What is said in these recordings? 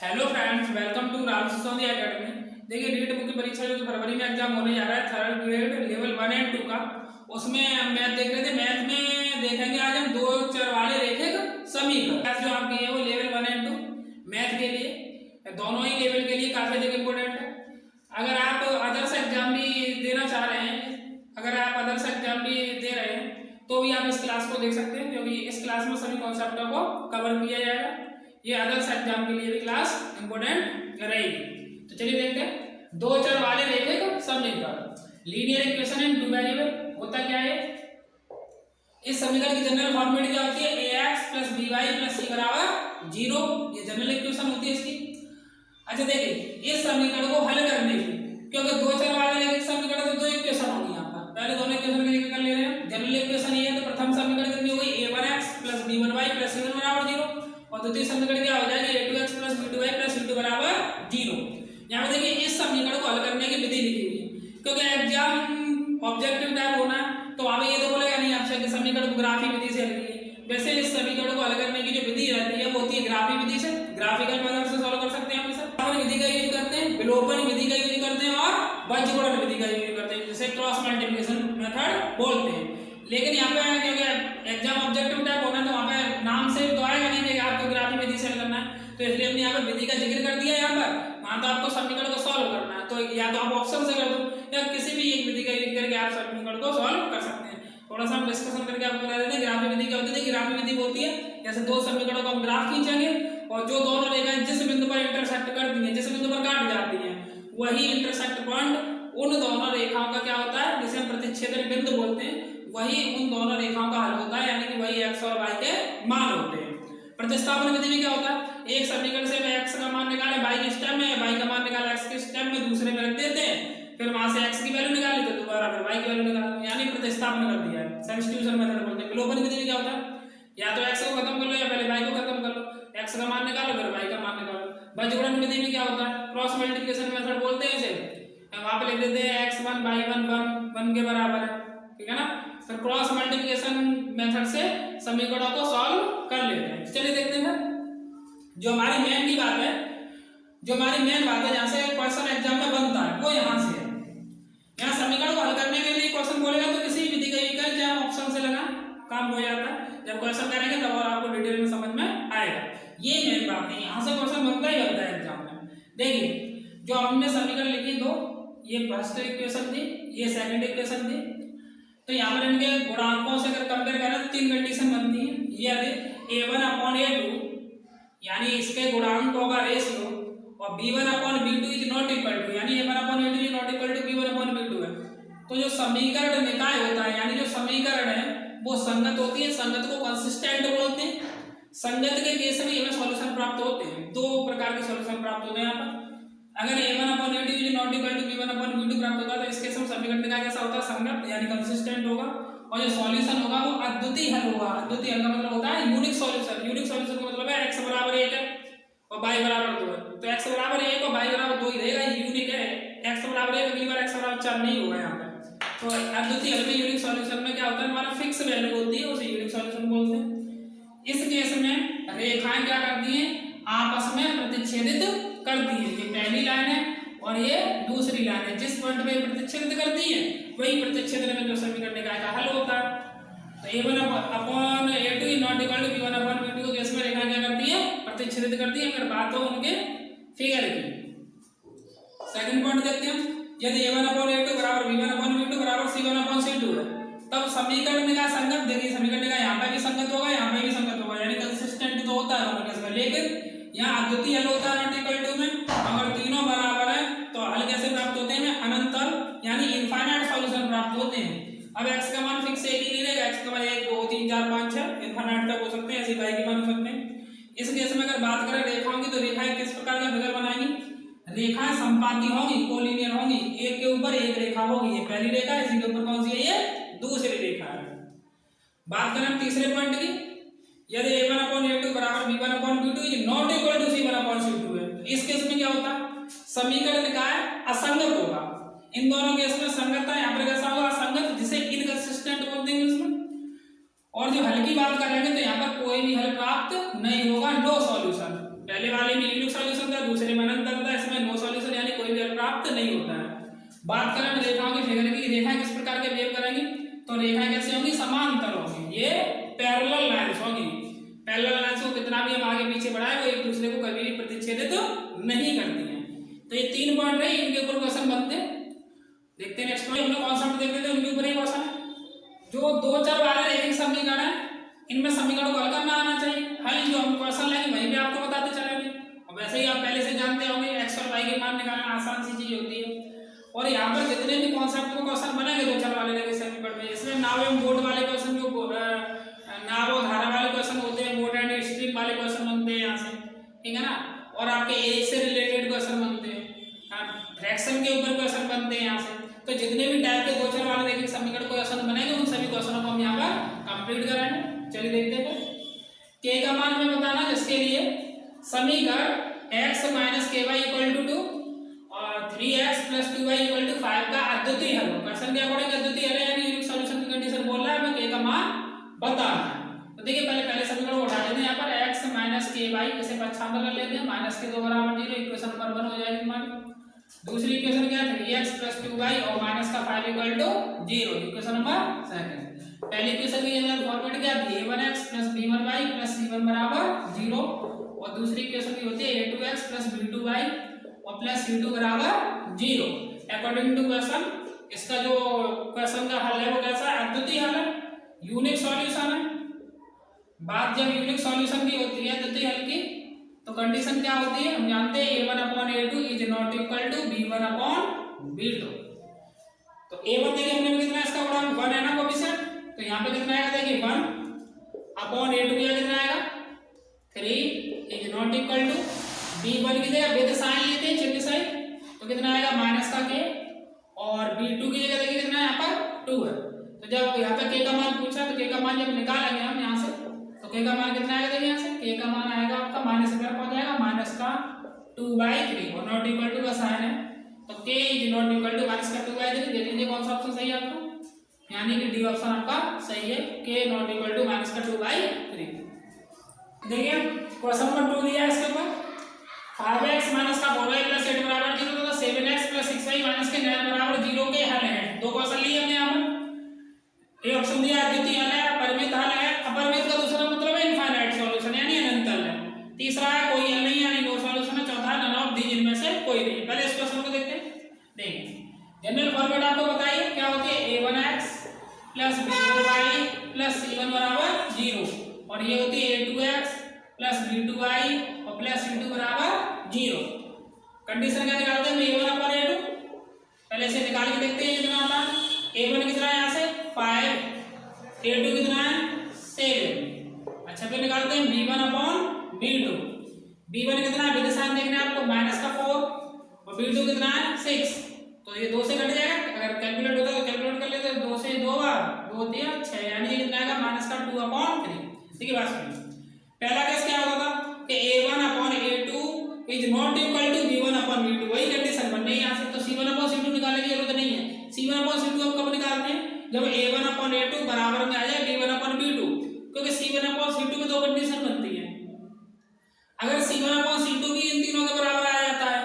Hello friends, welcome to Ram Sisodiya academy. देखिए, NEET book की परीक्षा जो फरवरी में एग्जाम होने जा रहा है थर्ड ग्रेड लेवल 1 एंड 2 का, उसमें हम मैथ देख रहे थे। मैथ में देखेंगे आज हम दो चर वाले रेखिक समीकरण जो आपकी है वो लेवल 1 एंड 2 मैथ के लिए, दोनों ही लेवल के लिए काफी अधिक इंपोर्टेंट है। अगर आप अदर्स एग्जाम भी देना चाह रहे हैं, अगर आप अदर्स एग्जाम भी दे रहे हैं तो भी आप इस क्लास को देख सकते हैं, क्योंकि इस क्लास में सभी कॉन्सेप्टों को कवर किया जाएगा। ये अदर्स एग्जाम के लिए भी क्लास इंपोर्टेंट रहेगी। तो चलिए देखते हैं, दो चर वाले रेखिक समीकरण linear equation in two variable होता क्या है। इस समीकरण की जनरल फॉर्मेट क्या होती है? ax + by + c = 0। ये जनरल इक्वेशन होती है इसकी। अच्छा देखिए, इस समीकरण को हल करने की, क्योंकि दो चर वाले रेखिक समीकरण तो दो इक्वेशन होगी यहाँ पर, पहले दोनों इक्वेशन के लिए कर ले रहे हैं। जनरल इक्वेशन ये है, तो प्रथम समीकरण कितनी होगी? a1x + b1y + c1 = 0, और द्वितीय समीकरण क्या हो जाएगी? a2x + b2y + c2 = 0। यहाँ पे देखिए, इस समीकरण को हल करने की विधि लिखी हुई है, क्योंकि एग्जाम ऑब्जेक्टिव टाइप होना है तो हमें ये तो बोलेगा नहीं आपसे कि समीकरण को ग्राफी विधि से हल कीजिए। वैसे इस समीकरण को हल करने की जो विधि रहती है वो होती है ग्राफी विधि से, ग्राफिकल मेथड से सॉल्व कर सकते हैं। हम इसे विधि का यूज करते हैं, विलोपन विधि का यूज करते हैं और बंचगुणन विधि का यूज करते हैं, जिसे क्रॉस मल्टीप्लिकेशन मेथड बोलते हैं। लेकिन यहाँ पे क्योंकि एग्जाम ऑब्जेक्टिव टाइप होना है तो वहाँ पे नाम से तो आएगा नहीं कि आपको ग्राफी विधि से हल करना है, तो इसलिए हमने यहाँ पे विधि का जिक्र कर दिया। यहाँ पर वहाँ तो आपको समीकरण को सॉल्व करना है, तो या तो आप ऑप्शन से कर दो या किसी भी एक विधि का यूज करके आप समीकरण को सॉल्व कर सकते हैं। थोड़ा सा हम डिस्कशन करके आपको बता देते हैं ग्राफी विधि क्या होती है। ग्राफी विधि होती है जैसे दो समीकरणों को हम ग्राफ खींचेंगे और जो दोनों रेखाएं जिस बिंदु पर इंटरसेक्ट करती हैं, जिस बिंदु पर काट जाती हैं, वही इंटरसेक्ट पॉइंट उन दोनों रेखाओं का क्या होता है, जिसे हम प्रतिच्छेदन बिंदु बोलते हैं, वही उन दोनों रेखाओं का हल होता है, यानी कि वही x और y के मान होते हैं। प्रतिस्थापन विधि में क्या होता है? एक समीकरण से मैं x का मान निकाले y के स्टेप में, y का मान निकाला x के स्टेप में, दूसरे में रख देते हैं, फिर वहां से x की वैल्यू निकाली तो दोबारा फिर y की वैल्यू निकाली, यानी प्रतिस्थापन कर दिया है। सब्स्टिट्यूशन मेथड बोलते हैं। विलोपन विधि में क्या होता है? या तो x को खत्म कर लो या पहले y को खत्म कर लो, x का मान निकालो फिर y का मान निकालो। बंचगुणन विधि में क्या होता है? क्रॉस मल्टीप्लिकेशन मेथड बोलते हैं इसे। वहां पे लिख देते हैं x1 y1 1 के बराबर है, ठीक है ना। फिर क्रॉस मल्टीप्लिकेशन मेथड से समीकरणों को सॉल्व कर लेते हैं। चलिए देखते हैं जो हमारी मेन की बात है, जो हमारी मेन बात है जहां से क्वेश्चन एग्जाम में बनता है वो यहां से है। यहाँ समीकरण को हल करने के लिए क्वेश्चन बोलेगा तो किसी विधि का यूज करें, चाहे ऑप्शन से लगा काम हो जाता है। जब क्वेश्चन करेंगे तब और आपको डिटेल में समझ में आएगा। ये मेन बात है, यहाँ से क्वेश्चन बनता ही बनता है एग्जाम में। देखिए, जो हमने समीकरण लिखी दो, ये फर्स्ट इक्वेशन थी, ये सेकंड इक्वेशन थी, तो यहाँ पर इनके गुणांकों से अगर कंपेयर करें तो तीन कंडीशन बनती है। ये a1/a2 यानी इसके गुणांकों का रेशियो, और b1/b2 is not equal to, यानी a1/a2 is not equal to b1/b2 है। तो जो समीकरण निकाय होता है, यानी जो समीकरण है वो संगत होती है, संगत को कंसिस्टेंट बोलते हैं। संगत के केस में हमें सॉल्यूशन प्राप्त होते हैं, दो प्रकार के सॉल्यूशन प्राप्त होते हैं यहाँ पर। अगर a1/a2 is not equal to b1/b2 प्राप्त होता है तो इसके समीकरण निकाय कैसा होता है? संगत, यानी कंसिस्टेंट होगा, और जो सॉल्यूशन होगा वो अद्वितीय हल होगा। अद्वितीय हल का मतलब होता है यूनिक सॉल्यूशन। यूनिक सॉल्यूशन का मतलब है x = 1 है और y = 2 है, तो x = 1 और y = 2 ही रहेगा, यूनिक है। x = 1 अगली बार x = 4 नहीं होगा यहाँ पे। तो अद्वितीय हल में यूनिक सॉल्यूशन में क्या होता है? हमारा फिक्स वैल्यू होती है, उसे यूनिक सॉल्यूशन बोलते हैं। इस केस में रेखाएं क्या करती हैं? आपस में प्रतिच्छेदित करती है। ये पहली लाइन है और ये दूसरी लाइन है। जिस पॉइंट पे प्रतिच्छेदित करती है वही प्रतिच्छेदन में जो समीकरण निकाय का हल होता है। तो a1/a2 is not equal to b1/b2 को केस में रेखा क्या करती है? प्रतिच्छेदित करती है। अगर बात हो उनके फिगर की। सेकंड पॉइंट देखते हैं, यदि a1/a2 = b1/b2 = c1/c2 है, तब समीकरण निकाय संगत। देखिए, समीकरण निकाय यहाँ पे भी संगत होगा, यहाँ पे भी संगत होगा, यानी कंसिस्टेंट तो होता है दोनों केस में। लेकिन यहाँ अद्वितीय हल होता है नॉट इक्वल टू में। अगर तीनों बराबर है तो हल कैसे प्राप्त होते हैं? अनंत हल, यानी इनफाइनाइट सॉल्यूशन प्राप्त होते हैं। अब x का मान फिक्स एक ही नहीं रहेगा, x का मान 1 2 3 4 5 6 इनफाइनाइट तक हो सकते हैं, ऐसे y के मान हो सकते हैं। इस केस में अगर बात करें रेखाओं की, तो रेखाएं किस प्रकार का फिगर बनाएंगी? रेखाएं संपाती होंगी, कोलिनियर होंगी, एक के ऊपर एक रेखा होगी। ये पहली रेखा है, इसी के ऊपर कौन सी है? ये दूसरी रेखा है। बात करें तीसरे पॉइंट की, यदि a1/a2 = b1/b2 is not equal to c1/c2 है, तो इस केस में क्या होता है? समीकरण निकाय असंगत होगा। इन दोनों केस में संगत है, यहाँ पर कैसा होगा? असंगत, जिसे इनकंसिस्टेंट बोलते हैं इसमें। और जो हल की बात करेंगे तो यहाँ पर कोई भी हल प्राप्त नहीं होगा, नो सॉल्यूशन। पहले वाले में यूनिक सॉल्यूशन था, बात करें रेखाओं की फिगर की, रेखाएं किस प्रकार के बिहेव करेंगी, तो रेखाएं कैसे होंगी, समांतर होंगी, ये पैरेलल लाइंस होंगी। पैरेलल लाइंस को कितना भी हम आगे पीछे बढ़ाएं वो एक दूसरे को कभी भी प्रतिच्छेदित नहीं करती हैं। तो ये 3 पॉइंट रहे, इनके ऊपर क्वेश्चन बनते हैं। देखते हैं नेक्स्ट में, हम लोग कॉन्सेप्ट देख रहे थे उनके ऊपर ही क्वेश्चन है। जो 2 चर वाले रेखिक समीकरण है, इनमें समीकरण को हल करना आना चाहिए। हल जो हम क्वेश्चन लेंगे वहीं पे आपको बताते चलेंगे, और वैसे ही आप पहले से जानते होंगे एक्स और वाई के मान निकालना आसान सी चीज होती है। और यहाँ पर जितने भी कॉन्सेप्ट में क्वेश्चन बनेंगे 2 चर वाले रेखिक समीकरण में, इसमें नाव एवं बोट वाले क्वेश्चन, जो नाव और धारा वाले क्वेश्चन होते हैं, बोट एंड स्ट्रीम वाले क्वेश्चन बनते हैं यहाँ से, ठीक है ना। और आपके एज से रिलेटेड क्वेश्चन बनते हैं, फ्रैक्शन के ऊपर क्वेश्चन बनते हैं यहाँ से। तो जितने भी टाइप के 2 चर वाले रेखिक समीकरण क्वेश्चन बनेंगे उन सभी क्वेश्चनों को हम यहाँ पर कंप्लीट कराएंगे। चलिए देखते हैं। के का मान हमें बताना, जिसके लिए समीकरण x - ky = 2 और 3x + 2y = 5 का अद्वितीय हल हो। क्वेश्चन के अकॉर्डिंग अद्वितीय हल है, यानी यूनिक सॉल्यूशन की कंडीशन बोल रहा है, हमें के का मान बताना है। तो देखिए पहले समीकरण को उठा लेते हैं। यहाँ पर x - ky इसे पक्षांतर कर लेते हैं, माइनस के 2 बराबर 0, इक्वेशन नंबर 1 हो जाएगी हमारी। दूसरी इक्वेशन क्या है, 3x + 2y और माइनस का 5 = 0, इक्वेशन नंबर 2। पहली इक्वेशन की जनरल फॉर्मेट क्या थी, a1x + b1y + c1 = 0, और दूसरी इक्वेशन की होती है a2x + b2y और +c2 = 0। अकॉर्डिंग टू क्वेश्चन इसका जो क्वेश्चन का हल है वो कैसा है, अद्वितीय हल है, यूनिक सॉल्यूशन है। बात जब यूनिक सॉल्यूशन की होती है अद्वितीय हल की, तो कंडीशन क्या होती है, हम जानते हैं a1/a2 = b1/b2। तो a1 देखिए हमने कितना है, इसका गुणांक 1 है ना, कोएफिशिएंट, तो यहाँ पे कितना आएगा, देखिए 1/a2 कितना आएगा 3 = b1 की जगह विद साइन लेते हैं, चिन्ह सहित, तो कितना आएगा माइनस का k, और b2 की जगह देखिए कितना है यहाँ पर 2 है। तो जब यहाँ पे k का मान पूछा, तो k का मान जब निकालेंगे हम यहाँ से, तो k का मान कितना आएगा, देखिए यहाँ से k का मान आएगा आपका माइनस इधर पहुंच जाएगा, माइनस का 2/3 और नॉट इक्वल टू का साइन है, तो k = माइनस का 2/3। देख लीजिए कौन सा ऑप्शन सही है आपका, यानी कि डी ऑप्शन आपका सही है, k = माइनस का 2/3। देखिए क्वेश्चन नंबर 2 दिया है, इसके ऊपर 5x - का 4y + 8 = 0 तथा 7x + 6y - के 9 = 0 के हल हैं। 2 क्वेश्चन लिए हमने यहाँ पर। ए ऑप्शन दिया अद्वितीय हल है, परिमित हल है, अपरिमित का दूसरा मतलब है इनफाइनाइट सॉल्यूशन, यानी अनंत हल है। तीसरा है कोई हल नहीं, यानी नो सॉल्यूशन है। चौथा नन ऑफ दीज, इनमें से कोई नहीं। पहले इस क्वेश्चन को देखते हैं। देखिए जनरल फॉर्मेट आपको बताइए क्या होती है, a1x + b1y + c1 = 0, और ये होती है a2x + b2y और +c2 = 0। कंडीशन क्या निकालते हैं, a1/a2 पहले से निकाल के देखते हैं कितना आता है। a1 कितना है यहाँ से 5, a2 कितना है 7। अच्छा फिर निकालते हैं b1/b2, b1 कितना है, विद साइन देखना है आपको, माइनस का 4, और b2 कितना है 6, तो ये 2 से कट जाएगा। अगर कैलकुलेट होता तो कैलकुलेट कर लेते, 2 से 2 बार 2 दिया 6, यानी कितना आएगा माइनस का 2/3। ठीक है, बात सुनिए। पहला केस क्या होता था कि a1/a2 = b1/b2, वही कंडीशन बन रही है यहाँ से। तो c1/c2 निकालने की जरूरत नहीं है। c1/c2 हम कब निकालते हैं, जब a1/a2 बराबर में आ जाए b1/b2, क्योंकि c1/c2 में 2 कंडीशन बनती है। अगर c1/c2 भी इन तीनों के बराबर आ जाता है,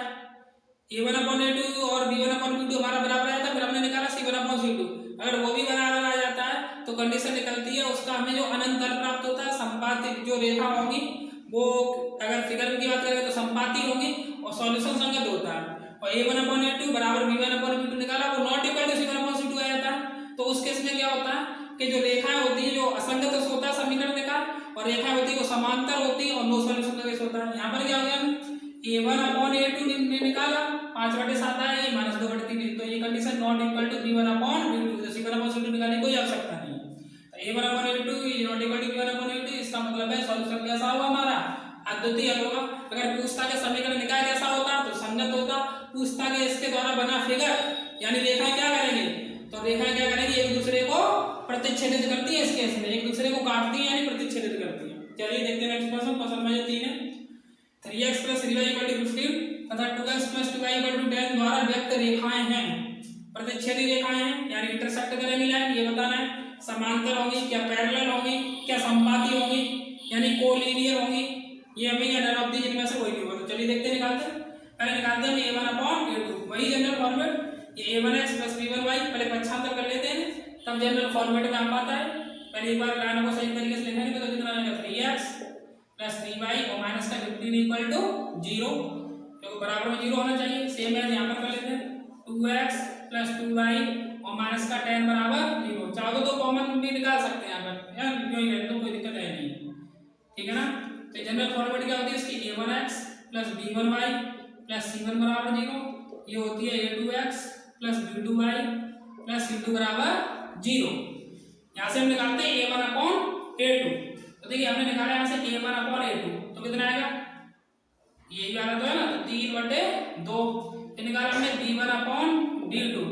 a1/a2 और b1/b2 हमारा बराबर आया था, फिर हमने निकाला c1/c2, अगर वो भी बराबर आ जाता है तो कंडीशन निकलती है उसका हमें जो अनंत हल प्राप्त होता है। संपाती जो रेखा होगी वो अगर फिगर की बात करें तो संपाती होगी और सॉल्यूशन संगत होता है। और a1/a2 बराबर b1/b2 निकाला, वो नॉट इक्वल टू c1/c2 आ जाता है। तो उस केस में क्या होता है कि जो रेखाएं होती है, जो असंगत होता है समीकरण का, और रेखाएं होती है वो समांतर होती है और नो सॉल्यूशन का केस होता है। यहाँ पर क्या हो गया, a1/a2 ने निकाला 5/7 है, ये -2/3, तो ये condition not equal to b1/b2, तो c1/c2 निकालने की कोई आवश्यकता नहीं है। a1/a2 = b1/b2, इसका मतलब है सॉल्यूशन कैसा होगा हमारा, अद्वितीय हल होगा। अगर पूछता के समीकरण निकाय कैसा होता तो संगत होता, पूछता के इसके द्वारा बना फिगर यानी रेखा क्या करेंगे, तो रेखा क्या करेंगे, एक दूसरे को प्रतिच्छेदित करती है। इस केस में एक दूसरे को काटती है यानी प्रतिच्छेदित करती है। चलिए देखते हैं नेक्स्ट क्वेश्चन। क्वेश्चन नंबर 3 है 3x + 3y = 15 तथा 2x + 2y = 10 द्वारा व्यक्त रेखाएं हैं, प्रतिच्छेदी रेखाएं हैं, यानी इंटरसेक्ट करेंगी लाइन, ये बताना है। समांतर होंगी क्या, पैरेलल होंगी क्या, संपाती होंगी यानी कोलिनियर होंगी, ये हमें या नन ऑफ दीज इनमें से कोई नहीं होगा। तो चलिए देखते हैं, निकालते हैं। पहले निकालते हैं a1/a2, वही जनरल फॉर्मेट ये a1x प्लस b1y, पहले पक्षांतर कर लेते हैं तब जनरल फॉर्मेट में आ पाता है। पहले एक बार लाइनों को सही तरीके से लिखेंगे तो कितना आएगा 3x प्लस 3y और माइनस का 15 इक्वल टू 0, क्योंकि बराबर में 0 होना चाहिए। सेम है यहाँ पर कर लेते हैं 2x प्लस 2y और माइनस का 10 बराबर 0। चाहो तो कॉमन भी निकाल सकते हैं यहाँ पर यार, क्यों ही रहने दो, कोई दिक्कत है नहीं, ठीक है ना। तो जनरल फॉर्मेट क्या होती है इसकी a1x plus b1y plus c1 बराबर 0, ये होती है a2x plus b2y plus c2 बराबर 0। यहाँ से हम निकालते हैं a1 अपॉन a2, तो देखिए हमने निकाला यहाँ से a1 अपॉन a2 तो कितना आएगा, ये वाला तो है ना, तो 3/2। फिर निकाला हमने b1 अपॉन b2,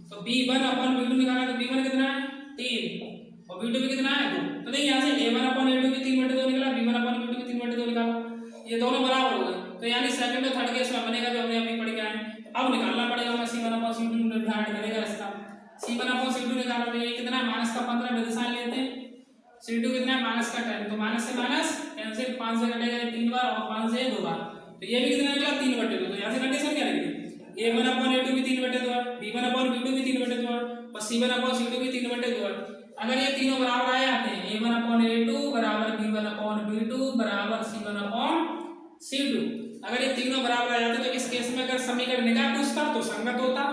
तो b1 अपॉन b2 निकाला तो b1 कितना है 3 और b2 भी कितना है 2। तो देखिए यहाँ से a1 अपॉन a2 की 3/2 निकला, b1 अपॉन b2 की 3/2 निकाला, ये दोनों बराबर हो गए। तो यानी सेकंड और थर्ड केस में बनेगा जो हमने अभी पढ़ के आए। अब निकालना पड़ेगा हमें c1 अपॉन c2 निर्धारित करेगा इसका। c1 अपॉन c2 निकाला तो ये कितना है माइनस का 15 विदिशा लेते हैं, c2 कितना है माइनस का 10, तो माइनस से माइनस कैंसिल, 5 से कटेगा 3 बार और 5 से 2 बार, तो ये भी कितना निकला 3/2। तो यहाँ से कंडीशन क्या रहेगी, a1 अपॉन a2 भी 3/2 है, b1 अपॉन b2 भी 3/2 है और c1 अपॉन c2 भी 3/2 है। अगर ये तीनों बराबर आए आते हैं a1 अपॉन a2 बराबर b1 अपॉन b2 बराबर c1 अपॉन c2, अगर ये तीनों बराबर आ जाते तो इस केस में अगर समीकरण निकाल पूछता तो संगत होता,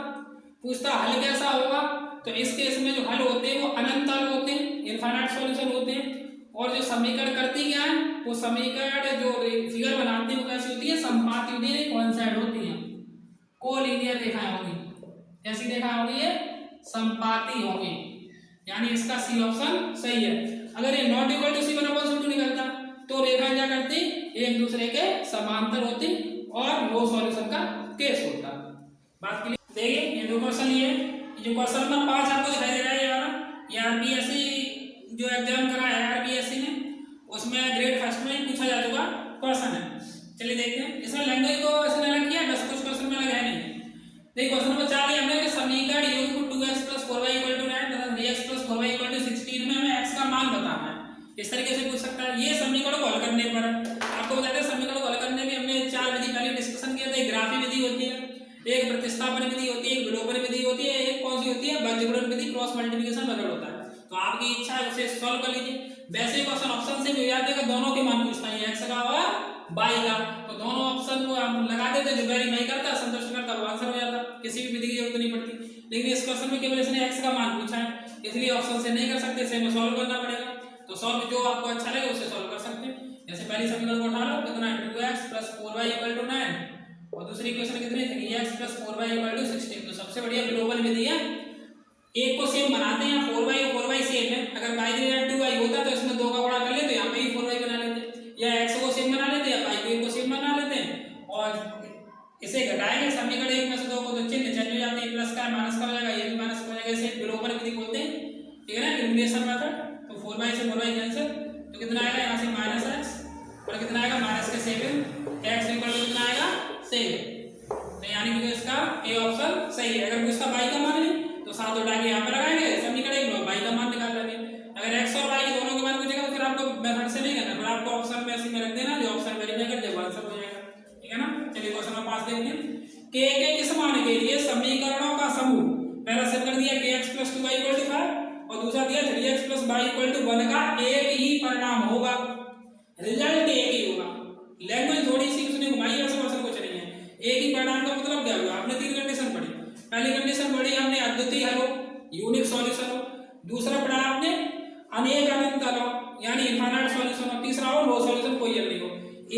पूछता हल कैसा होगा, तो इस केस में जो हल होते हैं वो अनंत हल होते हैं, इनफाइनाइट सॉल्यूशन होते हैं। और जो समीकरण करती क्या है, वो समीकरण जो फिगर बनाती है वो कैसी होती है, संपाती होती है, कोइंसाइड होती है, कोलिनियर रेखाएं होंगी। कैसी रेखाएं होंगी, ये संपाती होंगी, यानी इसका सी ऑप्शन सही है। अगर ये not equal to c1 upon c2 निकलता तो रेखाएं क्या करती, एक दूसरे के समांतर होती और नो सॉल्यूशन का केस होता। बात क्लियर। देखिए ये दो क्वेश्चन, ये जो क्वेश्चन नंबर 5 आपको दिखाई दे रहा है ये वाला, ये आरपीएससी जो एग्जाम करा है आरपीएससी ने, उसमें ग्रेड फर्स्ट में पूछा जा चुका क्वेश्चन है। चलिए देखते हैं, इसमें लैंग्वेज को इसने अलग किया, बस कुछ क्वेश्चन में अलग है नहीं। देखिए क्वेश्चन नंबर 4 हमने समीकरण योग 2x plus 4y equal to 9 तथा 3x plus 4y equal to 16 में हमें x का मान बताना है, इस तरीके से पूछ सकता है। ये समीकरण को हल करने पर आपको बताते हैं, समीकरण को हल करने में हमने 4 विधि पहले डिस्कशन किया था। एक ग्राफी विधि होती है, एक प्रतिस्थापन विधि होती है, एक विलोपन विधि होती है, एक कौन सी होती है बीजगणित विधि, क्रॉस मल्टीप्लिकेशन मेथड होता है। तो आपकी इच्छा है उसे सॉल्व कर लीजिए। वैसे क्वेश्चन ऑप्शन से भी याद है कि दोनों के मान पूछता है, x का और y का, तो दोनों ऑप्शन को हम लगा देते, जो वेरी नहीं करता संतुष्ट करता वो आंसर हो जाता, किसी भी विधि की जरूरत नहीं पड़ती। लेकिन इस क्वेश्चन में केवल इसने x का मान पूछा है, इसलिए ऑप्शन से नहीं कर सकते, इसे हमें सॉल्व करना पड़ेगा। तो सॉल्व जो आपको अच्छा लगे उसे सॉल्व कर सकते हैं। जैसे पहली समीकरण को उठा लो, कितना 2x plus 4y equal to 9 और दूसरी इक्वेशन कितनी 3x plus 4y equal to 16। तो सबसे बढ़िया विलोपन विधि है, एक को सेम बनाते हैं, 4y और 4y सेम है, अगर y दिया 2y होता तो इसमें 2 का गुणा कर लेते, यहाँ पे ही 4y बना लेते, या x को सेम बना लेते या y को सेम बना लेते हैं और इसे घटाएंगे समीकरण एक में से 2 को तो चिन्ह चेंज हो जाते हैं, प्लस का माइनस का हो जाएगा, ये भी माइनस हो जाएगा, इसे विलोपन विधि बोलते हैं, ठीक है ना, एलिमिनेशन मेथड। तो 4y से 4y कैंसिल, तो कितना आएगा यहाँ से माइनस x और कितना आएगा माइनस के 7, x इक्वल टू कितना आएगा 7। तो यानी कि इसका ए ऑप्शन सही है। अगर इसका y का मान ले तो 7 उठा के यहाँ पे लगाएंगे, समीकरण में y का मान निकाल लेंगे। अगर x और y के दोनों के मान पूछेगा तो फिर आपको मेथड से नहीं करना, फिर आपको ऑप्शन में ऐसे में रख देना, जो ऑप्शन वेरीफाई कर देगा आंसर हो जाएगा, ठीक है ना। चलिए क्वेश्चन नंबर 5 देखते हैं। k के किस मान के लिए समीकरणों का समूह, पहला सेट कर दिया kx plus 2y equal to 5 और दूसरा दिया 3x plus y equal to 1 का एक ही परिणाम होगा, रिजल्ट एक ही होगा। लैंग्वेज थोड़ी सी उसने घुमाई है, वैसे क्वेश्चन कुछ नहीं है। एक ही परिणाम का मतलब क्या हुआ, आपने 3 कंडीशन पढ़ी। पहली कंडीशन पढ़ी हमने अद्वितीय हल हो, यूनिक सॉल्यूशन हो, दूसरा पढ़ा आपने अनेक अनंत हल हो यानी इनफाइनाइट सॉल्यूशन हो, तीसरा हो नो सॉल्यूशन कोई हल नहीं हो।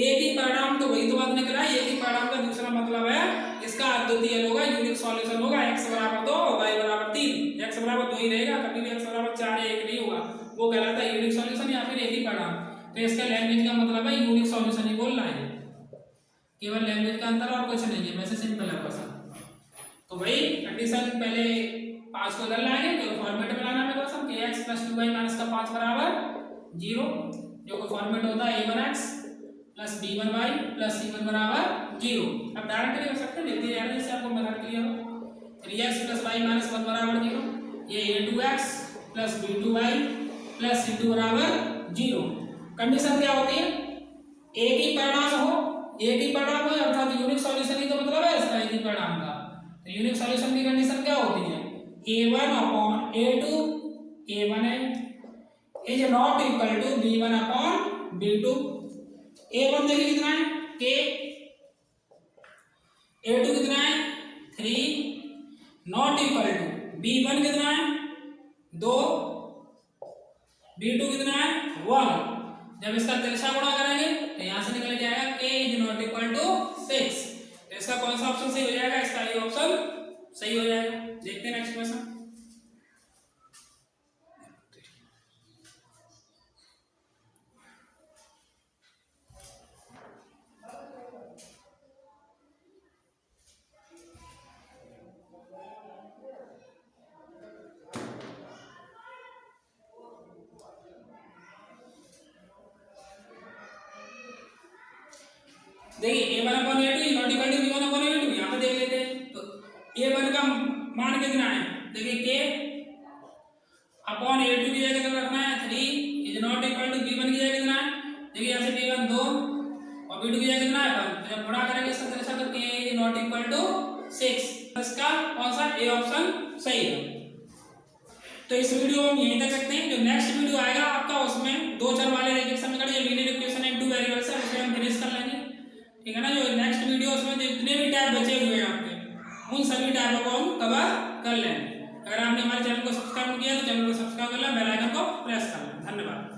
एक ही परिणाम, तो वही तो बात निकला है, एक ही परिणाम का दूसरा मतलब है इसका अद्वितीय हल होगा, यूनिक सॉल्यूशन होगा, x बराबर 2 और y बराबर 3। x बराबर 2 ही रहेगा, कभी भी x बराबर 4 या 1 नहीं होगा, वो कहलाता है यूनिक सॉल्यूशन या फिर एक ही परिणाम। तो इसका लैंग्वेज का मतलब है यूनिक सॉल्यूशन ही बोल रहा है, केवल लैंग्वेज का अंतर और कुछ नहीं है, वैसे सिंपल है क्वेश्चन। तो वही कंडीशन पहले 5 को इधर लाएंगे, तो फॉर्मेट में लाना है क्वेश्चन कि x प्लस 2y माइनस का 5 बराबर 0, जो कि फॉर्मेट होता है a1x plus b1y plus c1 बराबर 0। अब डायरेक्ट कर सकते हैं, देखते हैं जैसे आपको मेथड क्लियर हो। 3x प्लस y माइनस 1 बराबर 0, ये a2x plus b2y plus c2 बराबर 0। कंडीशन क्या होती है, एक ही परिणाम हो, एक ही परिणाम हो अर्थात यूनिक सॉल्यूशन ही तो मतलब है इसका, एक ही परिणाम का। तो यूनिक सॉल्यूशन की कंडीशन क्या होती है, a1 अपॉन a2, a1 है is not equal to b1 upon b2। a1 देखिए कितना है k, a2 कितना है 3, नॉट इक्वल टू b1 कितना है 2, b2 कितना है 1। जब इसका तिरछा गुणा करेंगे तो यहां से निकल जाएगा k is not equal to 6। तो इसका कौन सा ऑप्शन सही हो जाएगा, इसका ये ऑप्शन सही हो जाएगा। देखते हैं नेक्स्ट क्वेश्चन। देखिए a1 upon a2 is not equal to b1 upon a2, यहां पे देख लेते हैं। तो a1 का मान कितना है, देखिए k अपॉन a2 की जगह कितना रखना है 3 is not equal to b1 की जगह कितना है, देखिए यहां से b1 2 और b2 की जगह कितना है 1। जब गुणा करेंगे इसका तरह तो k is not equal to 6। इसका कौन सा ए ऑप्शन सही है। तो इस वीडियो में यहीं तक रखते हैं। जो नेक्स्ट वीडियो आएगा आपका उसमें दो चर वाले रेखिक समीकरण या linear equation and two variables है, उसे हम फिनिश कर लेंगे, ठीक है ना। जो नेक्स्ट वीडियो उसमें जितने भी टैब बचे हुए हैं आपके उन सभी टैबों को हम कवर कर लेंगे। अगर आपने हमारे चैनल को सब्सक्राइब किया तो चैनल को सब्सक्राइब कर लें, बेल आइकन को प्रेस कर लें। धन्यवाद।